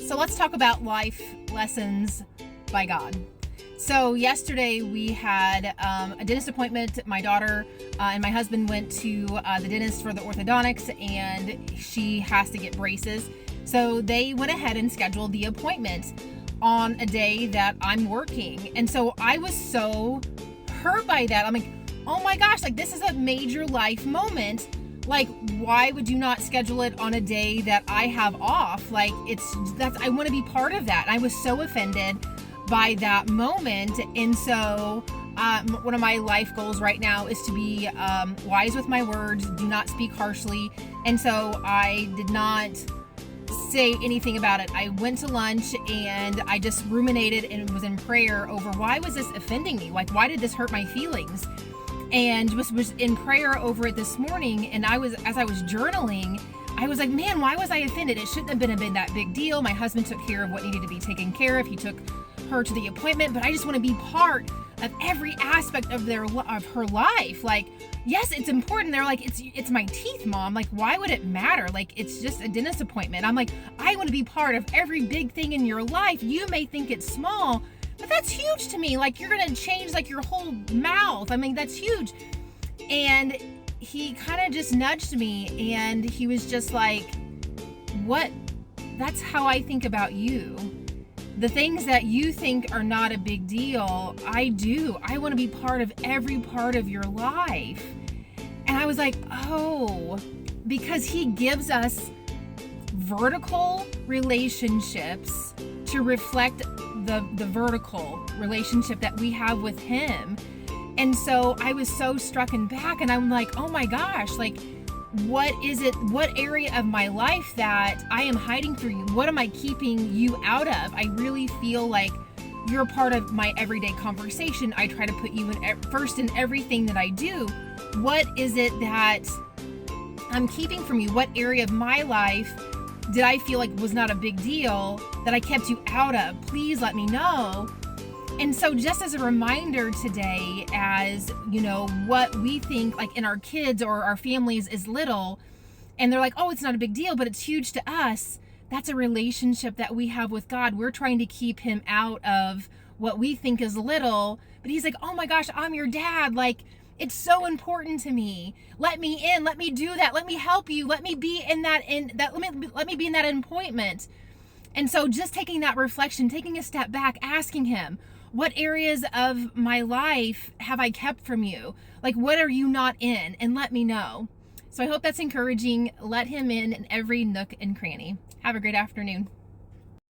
So let's talk about life lessons by God. So yesterday we had a dentist appointment. My daughter and my husband went to the dentist for the orthodontics, and she has to get braces. So they went ahead and scheduled the appointment on a day that I'm working. And so I was so hurt by that. I'm like, oh my gosh, like this is a major life moment. Like, why would you not schedule it on a day that I have off? Like, I want to be part of that. I was so offended by that moment. And so one of my life goals right now is to be wise with my words, do not speak harshly. And so I did not say anything about it. I went to lunch and I just ruminated and was in prayer over why was this offending me? Like, why did this hurt my feelings? And was in prayer over it this morning. And as I was journaling, I was like, man, why was I offended? It shouldn't have been that big deal. My husband took care of what needed to be taken care of. He took her to the appointment, but I just want to be part of every aspect of her life. Like, yes, it's important. They're like, it's my teeth, Mom. Like, why would it matter? Like, it's just a dentist appointment. I'm like, I want to be part of every big thing in your life. You may think it's small, but that's huge to me. Like, you're going to change like your whole mouth. I mean, that's huge. And he kind of just nudged me and he was just like, what? That's how I think about you. The things that you think are not a big deal, I do. I want to be part of every part of your life. And I was like, oh, because he gives us vertical relationships to reflect the vertical relationship that we have with him. And so I was so struck back, and I'm like, oh my gosh, like, what area of my life that I am hiding from you? What am I keeping you out of? I really feel like you're part of my everyday conversation. I try to put you first in everything that I do. What is it that I'm keeping from you? What area of my life did I feel like was not a big deal that I kept you out of? Please let me know. And so just as a reminder today, as you know, what we think like in our kids or our families is little, and they're like, oh, it's not a big deal, but it's huge to us. That's a relationship that we have with God. We're trying to keep him out of what we think is little, but he's like, oh my gosh, I'm your dad. Like, it's so important to me. Let me in, let me do that. Let me help you. Let me be in that, let me be in that appointment. And so just taking that reflection, taking a step back, asking him, what areas of my life have I kept from you? Like, what are you not in? And let me know. So I hope that's encouraging. Let him in every nook and cranny. Have a great afternoon.